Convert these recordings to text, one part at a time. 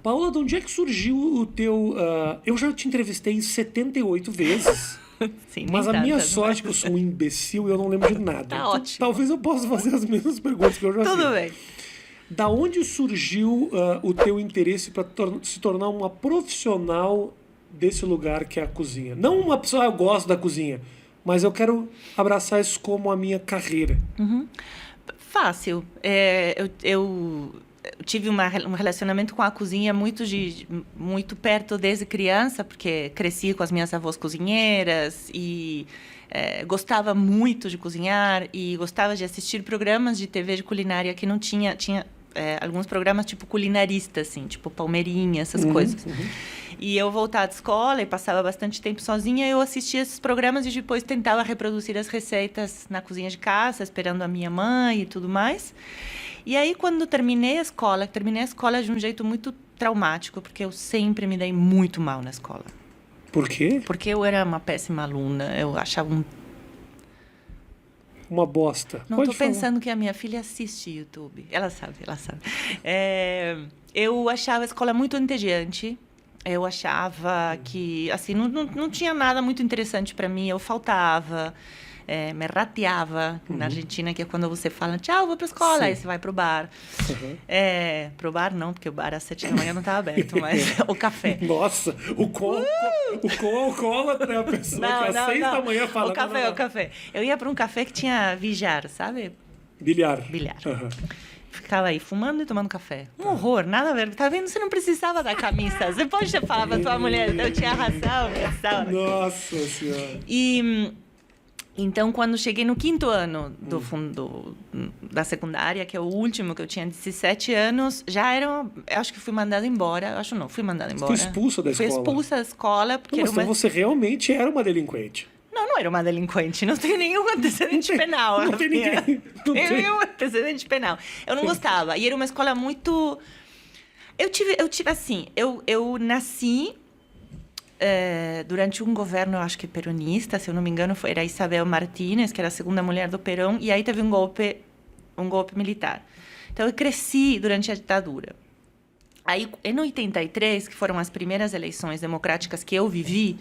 Paula, de onde é que surgiu o teu... eu já te entrevistei 78 vezes. Sim, Mas a minha sorte é que eu sou um imbecil e eu não lembro de nada. Tá Então, ótimo. talvez eu possa fazer as mesmas perguntas que eu já fiz. Tudo bem. Da onde surgiu o teu interesse para se tornar uma profissional desse lugar que é a cozinha? Não uma pessoa, eu gosto da cozinha, mas eu quero abraçar isso como a minha carreira. Fácil. Eu tive um relacionamento com a cozinha muito perto desde criança, porque cresci com as minhas avós cozinheiras e gostava muito de cozinhar e gostava de assistir programas de TV de culinária que não tinha alguns programas tipo culinarista, assim, tipo Palmeirinha, essas coisas. E eu voltava da escola e passava bastante tempo sozinha, eu assistia esses programas e depois tentava reproduzir as receitas na cozinha de casa, esperando a minha mãe e tudo mais. E aí, quando terminei a escola de um jeito muito traumático, porque eu sempre me dei muito mal na escola. Por quê? Porque eu era uma péssima aluna, eu achava uma bosta. Não estou pensando que a minha filha assiste YouTube. Ela sabe. Eu achava a escola muito entediante. Eu achava que, assim, não tinha nada muito interessante para mim. Eu faltava, me rateava. Na Argentina, que é quando você fala, tchau, vou para a escola. Sim. Aí você vai para o bar. Para o bar não, porque o bar às 7 da manhã não estava aberto, mas o café. Nossa, o quão alcoólatra é a pessoa que às 6 da manhã fala... O café. Eu ia para um café que tinha bilhar, sabe? Bilhar. Ficava aí fumando e tomando café. Um horror, nada a ver. Tá vendo? Você não precisava da camisa. Você pode falar pra tua mulher, eu tinha razão. Nossa Senhora. E então, quando cheguei no 5º ano da secundária, que é o último, que eu tinha 17 anos, já era... Acho que fui mandada embora. Fui mandada embora. Você foi expulsa da escola? Fui expulsa da escola. Porque então você realmente era uma delinquente. Não era uma delinquente. Não tenho nenhum antecedente penal. Não tem ninguém. Não tenho nenhum antecedente penal. Eu não gostava. E era uma escola muito... Eu tive assim... Eu nasci durante um governo, acho que peronista, se eu não me engano, era Isabel Martínez, que era a segunda mulher do Perón, e aí teve um golpe militar. Então, eu cresci durante a ditadura. Aí, em 83, que foram as primeiras eleições democráticas que eu vivi,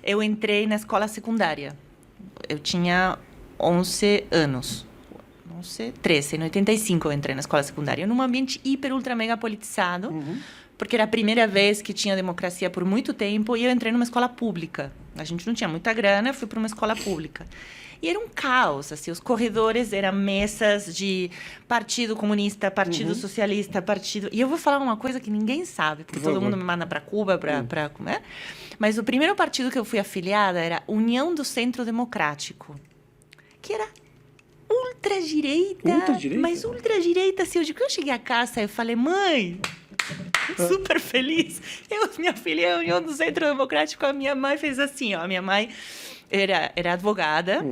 eu entrei na escola secundária. Eu tinha 11 anos. 13. Em 85 eu entrei na escola secundária. Num ambiente hiper, ultra, mega politizado, porque era a primeira vez que tinha democracia por muito tempo, e eu entrei numa escola pública. A gente não tinha muita grana, eu fui para uma escola pública. E era um caos, assim, os corredores eram mesas de Partido Comunista, Partido Socialista, Partido... E eu vou falar uma coisa que ninguém sabe, porque todo mundo me manda para Cuba, né? Mas o primeiro partido que eu fui afiliada era União do Centro Democrático, que era ultradireita, mas ultradireita, assim, quando eu cheguei a casa, eu falei, mãe... super feliz. Minha filha é a União do Centro Democrático. A minha mãe fez assim, ó. A minha mãe era advogada.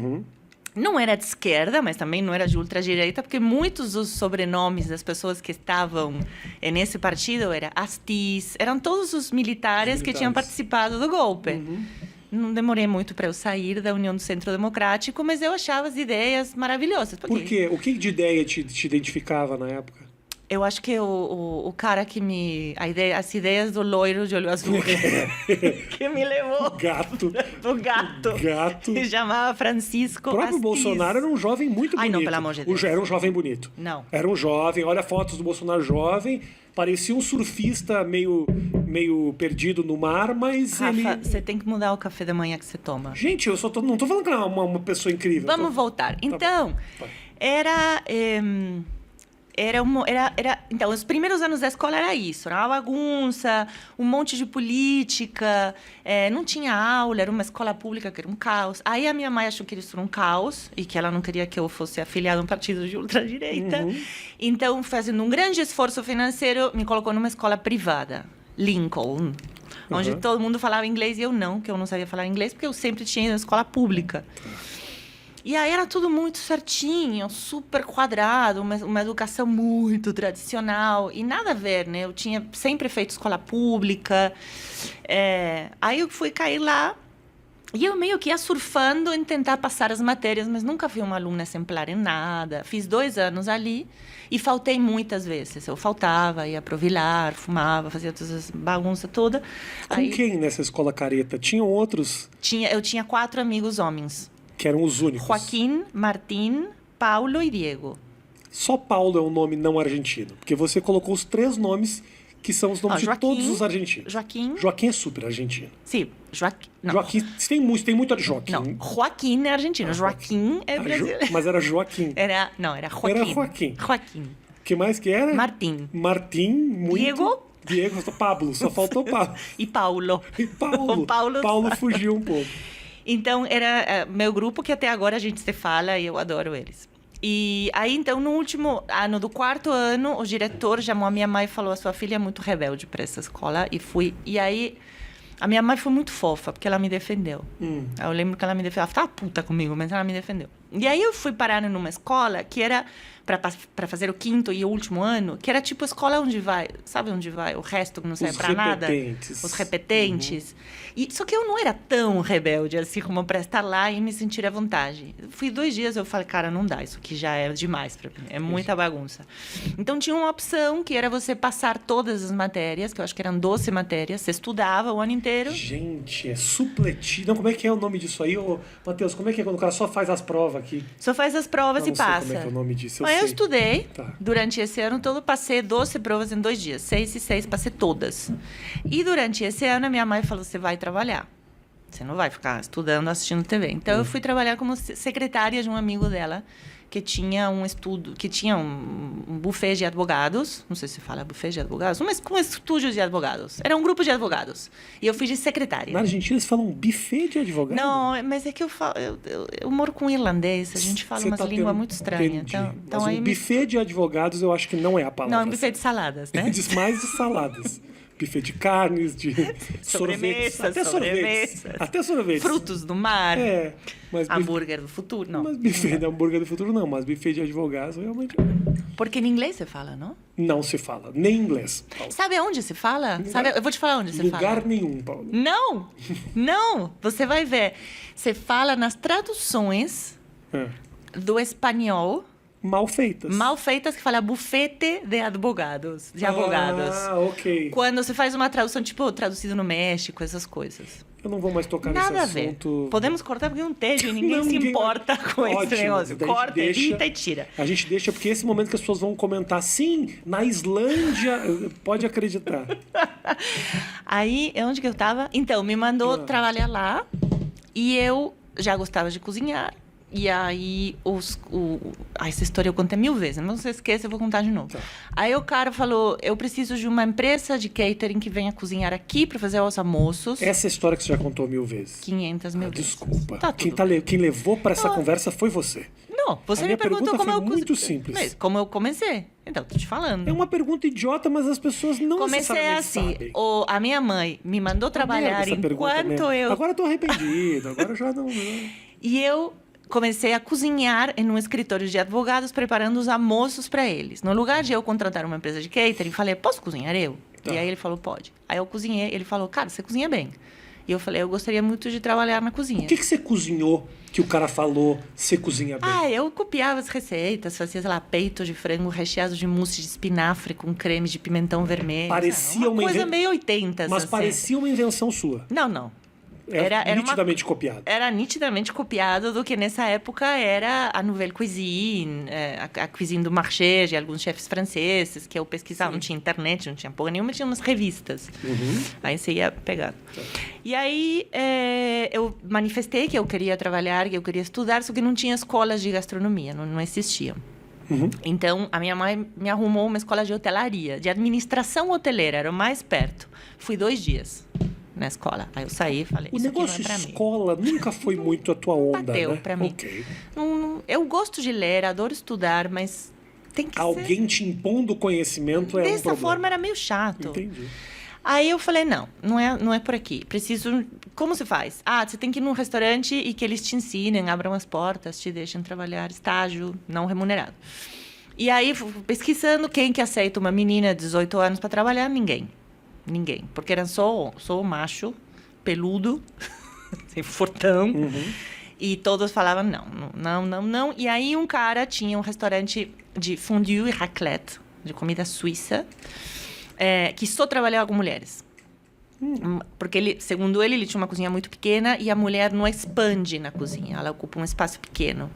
Não era de esquerda, mas também não era de ultradireita, porque muitos dos sobrenomes das pessoas que estavam nesse partido eram Astiz, eram todos os militares que tinham participado do golpe. Não demorei muito para eu sair da União do Centro Democrático, mas eu achava as ideias maravilhosas. Por quê? O que de ideia te identificava na época? Eu acho que o cara que as ideias do loiro de olho azul que me levou o gato que chamava Francisco O próprio Astiz. Bolsonaro era um jovem muito bonito. Ai, não, pelo amor de Deus. Era um jovem bonito. Não. Era um jovem, olha fotos do Bolsonaro jovem, parecia um surfista meio perdido no mar, mas Rafa, você tem que mudar o café da manhã que você toma. Gente, eu não tô falando que ela é uma pessoa incrível. Vamos voltar. Então, então, os primeiros anos da escola era isso, era uma bagunça, um monte de política, não tinha aula, era uma escola pública que era um caos. Aí a minha mãe achou que isso era um caos e que ela não queria que eu fosse afiliada a um partido de ultradireita. Então, fazendo um grande esforço financeiro, me colocou numa escola privada, Lincoln, onde todo mundo falava inglês e eu não, que eu não sabia falar inglês, porque eu sempre tinha ido na escola pública. E aí era tudo muito certinho, super quadrado, uma educação muito tradicional. E nada a ver, né? Eu tinha sempre feito escola pública. Aí eu fui cair lá E eu meio que ia surfando em tentar passar as matérias, mas nunca fui uma aluna exemplar em nada. Fiz 2 anos ali e faltei muitas vezes. Eu faltava, ia pro Vilar, fumava, fazia todas as bagunças toda. Com quem nessa escola careta? Tinham outros Eu tinha 4 amigos homens. que eram os únicos? Joaquim, Martim, Paulo e Diego. Só Paulo é um nome não argentino. Porque você colocou os 3 nomes que são os nomes de Joaquim, todos os argentinos. Joaquim é super argentino. Sim, Joaquim. Não, Joaquim, tem muito de Joaquim. não, Joaquim é argentino. Joaquim é brasileiro. Mas era Joaquim. Era Joaquim. Era Joaquim. Joaquim. O que mais que era? Martim. Martim, muito. Diego. Pablo, só faltou Pablo. E Paulo. E Paulo. O Paulo fugiu um pouco. Então, era meu grupo que até agora a gente se fala e eu adoro eles. E aí, então, no último ano do 4º ano, o diretor chamou a minha mãe e falou: a sua filha é muito rebelde para essa escola. E fui. E aí, a minha mãe foi muito fofa, porque ela me defendeu. Eu lembro que ela me defendeu. Ela estava puta comigo, mas ela me defendeu. E aí, eu fui parar numa escola que era para fazer o 5º e o último ano, que era tipo a escola onde vai, sabe onde vai o resto que não serve para nada? Os repetentes. E, só que eu não era tão rebelde assim como para estar lá e me sentir à vontade. Fui 2 dias, eu falei, cara, não dá, isso aqui já é demais para mim, é muita bagunça. Então tinha uma opção que era você passar todas as matérias, que eu acho que eram 12 matérias, você estudava o ano inteiro. Gente, é supletivo. Não, como é que é o nome disso aí, ô, Matheus? Como é que é quando o cara só faz as provas aqui? Só faz as provas Eu e não sei passa. como é que é o nome disso, Mas eu sei. estudei Tá. durante esse ano todo, passei 12 provas em 2 dias. 6 e 6, passei todas. E durante esse ano, a minha mãe falou, você vai trabalhar. Você não vai ficar estudando, assistindo TV. Então, eu fui trabalhar como secretária de um amigo dela, que tinha um buffet de advogados. Não sei se fala buffet de advogados, mas com estúdio de advogados. Era um grupo de advogados. E eu fui de secretária. Na Argentina, eles falam buffet de advogado? Não, mas é que eu moro com irlandês, a gente fala Você umas tá línguas tendo- muito estranhas. Entendi. Então Mas aí um buffet de advogados, eu acho que não é a palavra. Não, é um buffet de saladas, né? Diz mais de saladas. Buffet de carnes, de sorvetes. Sobremesa, Até sorvetes. Frutos do mar, Mas hambúrguer do futuro, não. Mas buffet de hambúrguer do futuro não, mas buffet de advogados realmente Porque em inglês você fala, não? não se fala, nem inglês, Paulo. Sabe aonde se fala? Eu vou te falar onde você Lugar fala. nenhum, Paulo. Não, não. Você vai ver. Você fala nas traduções É. do espanhol Mal feitas. mal feitas que fala bufete de advogados. Ah, ok. Quando você faz uma tradução, tipo, traduzido no México, essas coisas. Eu não vou mais tocar Nada a nesse ver. assunto. Podemos cortar porque não tem, ninguém Não, se ninguém importa vai. com Ótimo, esse negócio. daí a gente Corta, deixa- edita e tira. A gente deixa porque esse momento que as pessoas vão comentar, sim, na Islândia, pode acreditar. Aí, onde que eu tava? Então, me mandou trabalhar lá e eu já gostava de cozinhar. E aí, essa história eu contei 1000 vezes, mas não se esqueça, eu vou contar de novo. Tá. Aí o cara falou, eu preciso de uma empresa de catering que venha cozinhar aqui para fazer os almoços. Essa história que você já contou 1000 vezes. 500 mil vezes. Desculpa. Tá quem, tudo. quem levou para essa conversa foi você. Não, você A me minha perguntou pergunta como foi eu muito cozinhei. simples. Mas como eu comecei. Então, tô te falando. É uma pergunta idiota, mas as pessoas não Comecei necessariamente assim, sabem. a minha mãe me mandou trabalhar Merda essa pergunta enquanto mesmo. eu... Agora eu tô arrependido, agora eu já não... E eu comecei a cozinhar em um escritório de advogados, preparando os almoços para eles. No lugar de eu contratar uma empresa de catering, falei, posso cozinhar eu? Tá. E aí ele falou, pode. Aí eu cozinhei, ele falou, cara, você cozinha bem. E eu falei, eu gostaria muito de trabalhar na cozinha. O que você cozinhou que o cara falou, você cozinha bem? Ah, eu copiava as receitas, fazia, sei lá, peito de frango recheado de mousse de espinafre com creme de pimentão vermelho. Parecia uma coisa inven- meio 80, Mas assim. parecia uma invenção sua. Não. Era nitidamente copiado. Era nitidamente copiado do que nessa época era a Nouvelle Cuisine, a cuisine do marché de alguns chefes franceses, que eu pesquisava, não tinha internet, não tinha porra nenhuma, tinha umas revistas. Aí você ia pegando. E aí eu manifestei que eu queria trabalhar, que eu queria estudar, só que não tinha escolas de gastronomia, não existiam. Então, a minha mãe me arrumou uma escola de hotelaria, de administração hoteleira, era o mais perto. Fui 2 dias na escola. Aí eu saí e falei, O isso aqui não é negócio pra mim. escola nunca foi muito a tua onda, bateu né? pra mim. Ok. Eu gosto de ler, adoro estudar, mas tem que ser... Alguém te impondo conhecimento é um Dessa problema. forma era meio chato. Entendi. Aí eu falei, não é por aqui. Preciso... Como se faz? Ah, você tem que ir num restaurante e que eles te ensinem, abram as portas, te deixem trabalhar, estágio não remunerado. E aí, pesquisando quem que aceita uma menina de 18 anos para trabalhar, ninguém. Porque era só macho, peludo, assim, fortão. E todos falavam não, não, não, não. E aí um cara tinha um restaurante de fondue e raclette, de comida suíça, que só trabalhava com mulheres. Porque, segundo ele tinha uma cozinha muito pequena e a mulher não expande na cozinha. Ela ocupa um espaço pequeno.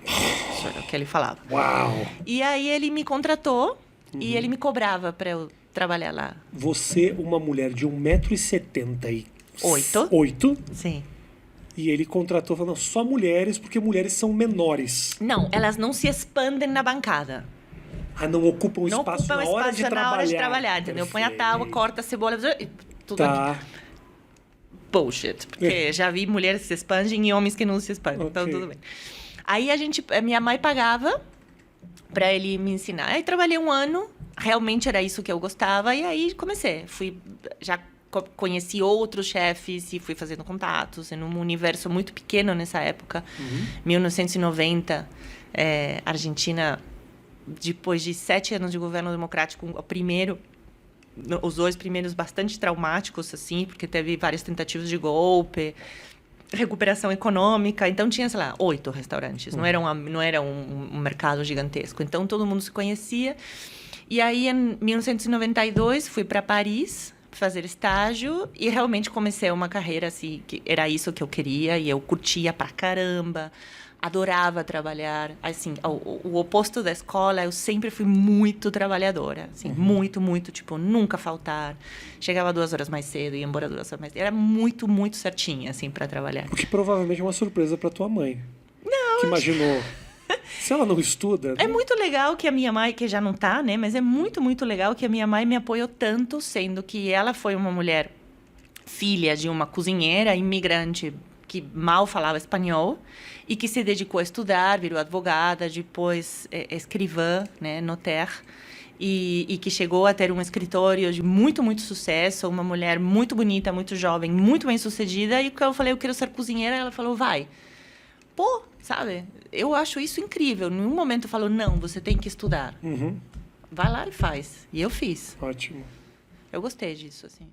Isso era o que ele falava. Uau! E aí ele me contratou e ele me cobrava para eu trabalhar lá. Você, uma mulher de 1,78 m. Sim. E ele contratou, falando, só mulheres, porque mulheres são menores. Não, elas não se expandem na bancada. Não ocupam Não espaço ocupam na hora de trabalhar. na hora de trabalhar, entendeu? Põe a tábua, corta a cebola, tudo Tá. bullshit. Porque já vi mulheres que se expandem e homens que não se expandem. Então, tudo bem. Aí minha mãe pagava para ele me ensinar. Aí trabalhei um ano, realmente era isso que eu gostava, e aí comecei. Já conheci outros chefes e fui fazendo contatos em um universo muito pequeno nessa época. 1990, Argentina, depois de 7 anos de governo democrático, os 2 primeiros bastante traumáticos, assim, porque teve várias tentativas de golpe, recuperação econômica. Então, tinha, sei lá, 8 restaurantes. Não era um mercado gigantesco. Então, todo mundo se conhecia. E aí, em 1992, fui para Paris fazer estágio e realmente comecei uma carreira, assim, que era isso que eu queria e eu curtia pra caramba. Adorava trabalhar. Assim, o oposto da escola, eu sempre fui muito trabalhadora. Assim, muito, muito. Tipo, nunca faltar. Chegava 2 horas mais cedo, ia embora 2 horas mais cedo. Era muito, muito certinha, assim, para trabalhar. O que provavelmente é uma surpresa para tua mãe. Não. Que imaginou... Se ela não estuda... É muito legal que a minha mãe, que já não tá, né? Mas é muito, muito legal que a minha mãe me apoiou tanto, sendo que ela foi uma mulher filha de uma cozinheira imigrante que mal falava espanhol e que se dedicou a estudar, virou advogada, depois escrivã, né, notaire, e que chegou a ter um escritório de muito, muito sucesso, uma mulher muito bonita, muito jovem, muito bem-sucedida, e quando eu falei, eu quero ser cozinheira, ela falou, vai. Pô, sabe? Eu acho isso incrível. Em nenhum momento eu falo, não, você tem que estudar. Vai lá e faz. E eu fiz. Ótimo. Eu gostei disso, assim.